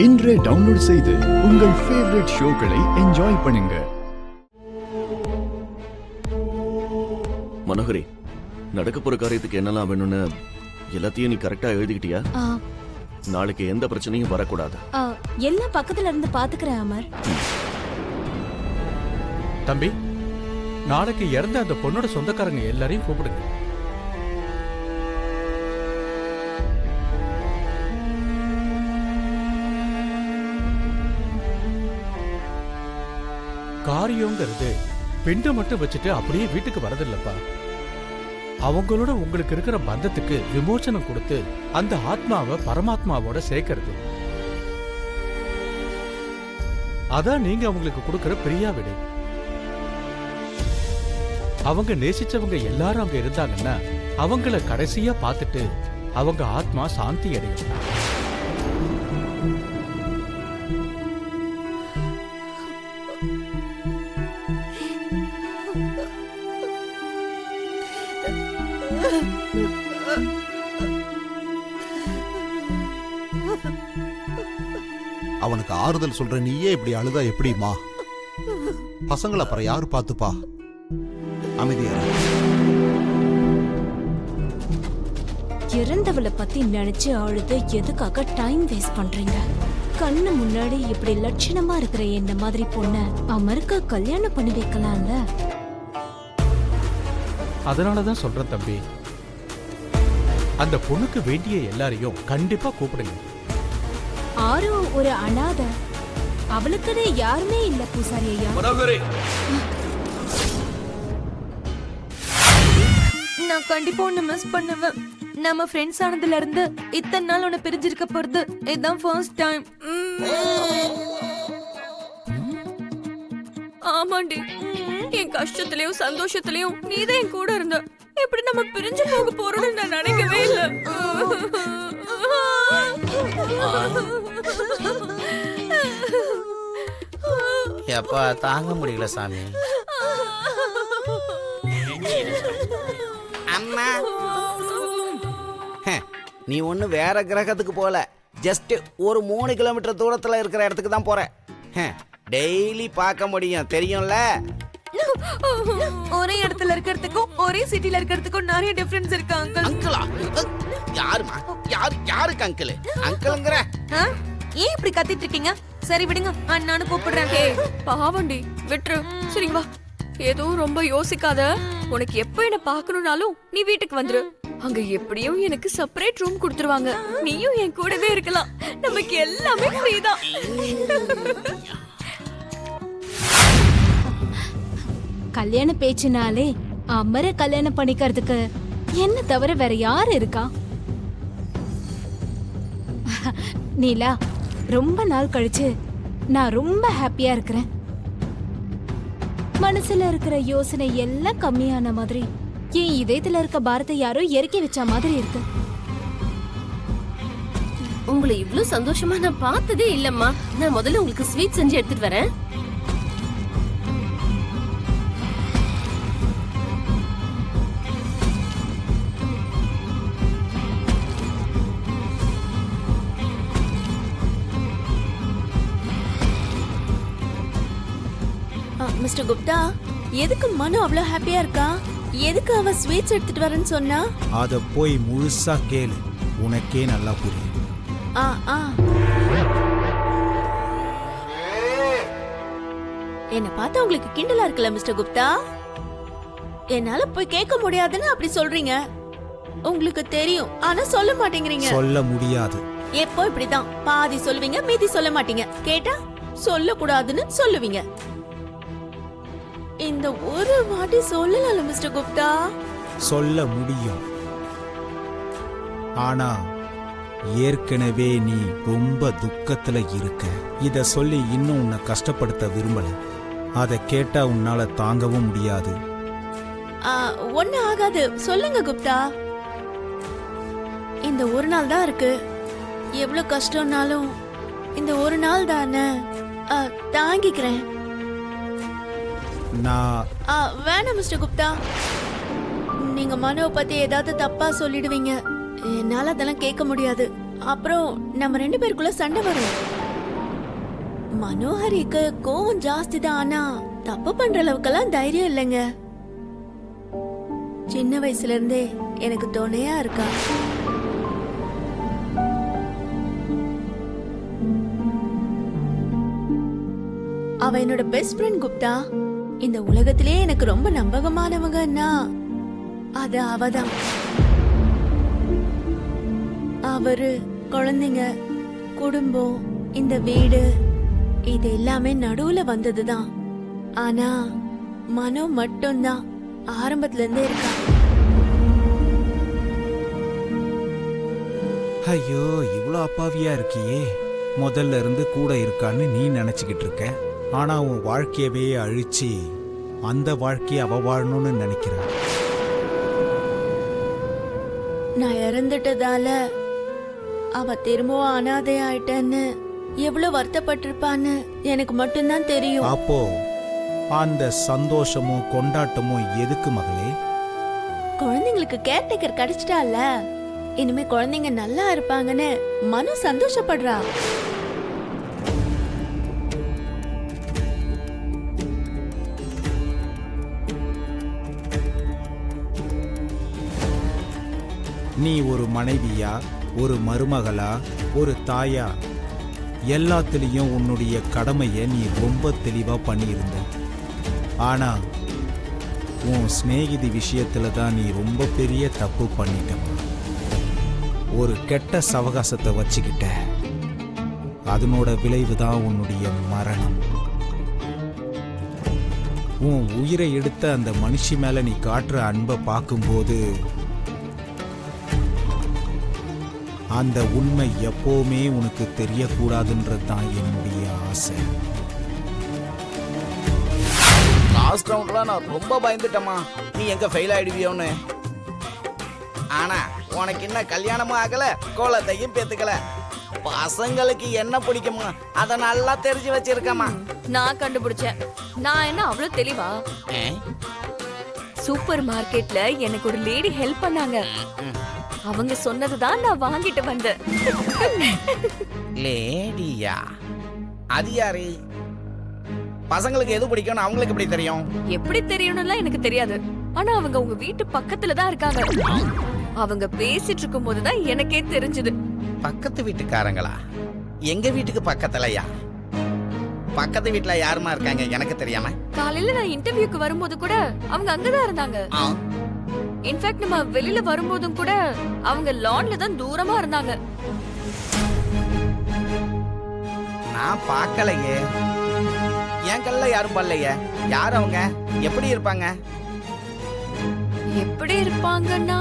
இன்றே டவுன்லோட் செய்து உங்கள் ஃபேவரட் ஷோக்களை என்ஜாய் பண்ணுங்க. மனோகரி, நடக்க போற காரியத்துக்கு என்னெல்லாம் வேணும்னு எல்லாத்தையும் நீ கரெக்டா எழுதிக்கிட்டியா? நாளைக்கு எந்த பிரச்சனையும் வரக்கூடாது. எல்லாம் பக்கத்துல இருந்து பாத்துக்கிறேன் அமர். தம்பி, நாளைக்கு இறந்த அந்த பொண்ணோட சொந்தக்காரங்க எல்லாரையும் கூப்பிடுங்க. காரியங்கிறது பெண்ணை மட்டும் வச்சுட்டு அப்படியே வீட்டுக்கு வரதில்லப்பா. அவங்களோட உங்களுக்கு இருக்கிற பந்தத்துக்கு விமோசனம் கொடுத்து அந்த ஆத்மாவை பரமாத்மாவோட சேர்க்கறது. அதான் நீங்க அவங்களுக்கு கொடுக்கிற பிரியா விடை. அவங்க நேசிச்சவங்க எல்லாரும் அங்க இருந்தாங்கன்னா அவங்கள கடைசியா பார்த்துட்டு அவங்க ஆத்மா சாந்தி அடையும். அவனுக்கு ஆறுதல் சொல்ற நீயே இப்படி அழுதா எப்படிமா? பசங்களை அப்புறம் யாரு பார்த்துப்பா? அமைதியா. இறந்தவளை பத்தி நினைச்சு அழுது எதுக்காக டைம் வேஸ்ட் பண்றீங்க? கண்ணு முன்னாடி இப்படி லட்சணமா இருக்கிற என்ன மாதிரி பொண்ண அமருக்கு கல்யாணம் பண்ணி வைக்கலாம்ல. அதனாலதான் சொல்றேன் தம்பி, அந்த பொண்ணுக்கு வேண்டிய எல்லாரையும் கண்டிப்பா கூப்பிடுங்க. ஆறு ஒரு அனாதை, அவளுக்குன்னு யாருமே இல்ல பூசாரி ஐயா. நான் கண்டிப்பா உன்னை மிஸ் பண்ணுவேன். நம்ம ஃப்ரெண்ட்ஸ் ஆனதுல இருந்து இத்தனை நாள் உன்னை பிரிஞ்சிருக்க போறது இதுதான் ஃபர்ஸ்ட் டைம். ஆமாண்டி, என் கஷ்டத்திலயும் சந்தோஷத்திலயும் நீதான் என் கூட இருந்த. எப்படி நம்ம பிரிஞ்சு போக போறோம்னு நான் நினைக்கவே இல்லை. எப்பா தாங்க முடியல சாமி. அம்மா, நீ ஒண்ணு வேற கிரகத்துக்கு போல, ஜஸ்ட் ஒரு 3 கிலோமீட்டர் தூரத்துல இருக்கிற இடத்துக்கு தான் போற. டெய்லி பார்க்க முடியும், தெரியும்ல. ஒரே இடத்துல இருக்கிறதுக்கும் ஒரே சிட்டில இருக்கிறதுக்கும் நிறைய டிஃபரன்ஸ் இருக்கு அங்கிள். அங்கிளா? யாருமா? யாருக்கு அங்கிள்? அங்கிள்ங்கற ஏன் இப்படி கத்திட்டு இருக்கீங்க? சரி விடுங்க, அண்ணானு கூப்பிடுறேன். பாவண்டி, விட்டுரு. சரி வா, ஏதோ ரொம்ப யோசிக்காத. உனக்கு எப்ப என்ன பாக்கணும்னாலும் நீ வீட்டுக்கு வந்துரு. அங்க எப்படியும் எனக்கு செப்பரேட் ரூம் கொடுத்துருவாங்க. நீயும் என் கூடவே இருக்கலாம். நமக்கு எல்லாமே ஃப்ரீ தான். கல்யாண பேச்சுனாலே அமர கல்யாணம் பண்ணிக்கிறதுக்கு என்ன தவிர வேற யாரு இருக்கா? நீலா, ரொம்ப நாள் கழிச்சு நான் ரொம்ப ஹாப்பியா இருக்கிறேன். மனசுல இருக்கிற யோசனை எல்லாம் கம்மியான மாதிரி, என் இதயத்துல இருக்க பாரத்தை யாரோ இறக்கி வச்ச மாதிரி இருக்கு. உங்களை இவ்ளோ சந்தோஷமா நான் பார்த்ததே இல்லம்மா. நான் முதல்ல உங்களுக்கு ஸ்வீட் செஞ்சு எடுத்துட்டு வரேன். மிஸ்டர் குப்தா, எதுக்கு மனு அவ்வளவு ஹாப்பியா இருக்கா? எதுக்கு அவ ஸ்வீட்ஸ் எடுத்துட்டு வரேன்னு சொன்னா? அத போய் முழுசா கேளு, உனக்கே நல்லா புரியும். என்ன பார்த்தா உங்களுக்கு கிண்டலா இருக்குல்ல மிஸ்டர் குப்தா? என்னால போய் கேட்க முடியாதுன்னு அப்படி சொல்றீங்க. உங்களுக்கு தெரியும், ஆனா சொல்ல மாட்டேங்கிறீங்க. சொல்ல முடியாது. எப்போ இப்படிதான், பாதி சொல்லுவீங்க மீதி சொல்ல மாட்டீங்க. கேட்டா சொல்ல கூடாதுன்னு சொல்லுவீங்க. இந்த ஒரு வாட்டி சொல்லல மிஸ்டர் குப்தா. சொல்ல முடியும், ஆனா ஏற்கனவே நீ ரொம்ப துக்கத்துல இருக்க. இத சொல்லி இன்னும் உன்னை கஷ்டப்படுத்த விரும்பல. அத கேட்டா உன்னால தாங்கவும் முடியாது. ஒண்ணு ஆகாது, சொல்லுங்க குப்தா. இந்த ஒரு நாள் தான் இருக்கு. எவ்வளவு கஷ்டம்னாலும் இந்த ஒரு நாள் தானே, தாங்கிக்கிறேன். நான் வேணாம் மிஸ்டர் குப்தா. நீங்க மனோவை பத்தி ஏதாவது தப்பா சொல்லிடுவீங்க. என்னால அதெல்லாம் கேட்க முடியாது. அப்புறம் நம்ம 2 பேருக்குள்ள சண்டை வரும். மனோஹரிக்கு கோவம் ஜாஸ்தி தான், ஆனா தப்பு பண்ற அளவுக்கெல்லாம் தைரியம் இல்லைங்க. சின்ன வயசுல இருந்தே எனக்கு துணையா இருக்கா. அவ என்னோட பெஸ்ட் ஃப்ரெண்ட் குப்தா. இந்த உலகத்திலே எனக்கு ரொம்ப நம்பகமானவங்கன்னா அது அவதான். அவரு, குழந்தைங்க, குடும்பம், இந்த வீடு, இது எல்லாமே நடுவுல வந்ததுதான். ஆனா மனோ மட்டும்தான் ஆரம்பத்துல இருந்தே இருக்கா. ஐயோ, இவ்வளோ அப்பாவியா இருக்கியே. முதல்ல இருந்து கூட இருக்கான்னு நீ நினைச்சுக்கிட்டு இருக்க. ஆனா உன் வாழ்க்கையவே அழிச்சு அந்த வாழ்க்கையை அவ வாழணும்னு நினைக்கிற. நான் இறந்துட்டதால அவ திரும்பவும் அனாதை ஆயிட்டேன்னு எவ்வளவு வருத்தப்பட்டிருப்பான்னு எனக்கு மட்டும்தான் தெரியும். அப்போ அந்த சந்தோஷமும் கொண்டாட்டமும் எதுக்கு மகளே? குழந்தைங்களுக்கு கேர்டேக்கர் கிடைச்சிட்டால, இனிமே குழந்தைங்க நல்லா இருப்பாங்கன்னு மனு சந்தோஷப்படுறா. நீ ஒரு மனைவியா, ஒரு மருமகளா, ஒரு தாயா, எல்லாத்துலேயும் உன்னுடைய கடமையை நீ ரொம்ப தெளிவா பண்ணியிருந்த. ஆனா உன் சிநேகிதி விஷயத்துல தான் நீ ரொம்ப பெரிய தப்பு பண்ணிட்ட. ஒரு கெட்ட சவகாசத்தை வச்சுக்கிட்ட. அதனோட விளைவு தான் உன்னுடைய மரணம். உன் உயிரை எடுத்த அந்த மனுஷி மேல நீ காட்டுற அன்பை பார்க்கும்போது அந்த உண்மை எப்பவுமே உனக்கு தெரியக்கூடாதுன்றது தான் என்னுடைய ஆசை. லாஸ்ட் ரவுண்ட்ல நான் ரொம்ப பயந்துட்டேம்மா, நீ எங்க ஃபெயில் ஆயிடுவியோன்னு. ஆனா உனக்கு என்ன கல்யாணமும் ஆகல, கோலத்தையும் பேத்துக்கல. பசங்களுக்கு என்ன பிடிக்குமோ அத நல்லா தெரிஞ்சு வச்சிருக்கமா. நான் கண்டுபிடிச்சேன். நான் என்ன அவ்வளவு தெளிவா? சூப்பர் மார்க்கெட்ல எனக்கு ஒரு லேடி ஹெல்ப் பண்ணாங்க. அவங்க சொன்னதுதான் நான் வாங்கிட்டு வந்தேன். லேடியா? அது யாரு? பசங்களுக்கு எது பிடிக்கும்னு அவங்களுக்கு எப்படி தெரியும்? எப்படி தெரியணும்லாம் எனக்கு தெரியாது. ஆனா அவங்க உங்க வீட்டு பக்கத்துல தான் இருக்காங்க. அவங்க பேசிட்டு இருக்கும் போதுதான் எனக்கே தெரிஞ்சது. பக்கத்து வீட்டுக்காரங்களா? எங்க வீட்டுக்கு பக்கத்துலயா? பக்கத்து வீட்டுல யாருமா இருக்காங்க எனக்கு தெரியாம? காலையில நான் இன்டர்வியூக்கு வரும்போது கூட அவங்க அங்கதான் இருந்தாங்க. இன்ஃபேக்ட் நம்ம வெளியில வரும்போதும் கூட அவங்க லான்ல தான் தூரமா இருந்தாங்க. நான் பார்க்கலையே. என் கல்ல யாரும் பண்ணலையே. யார் அவங்க? எப்படி இருப்பாங்க? எப்படி இருப்பாங்கன்னா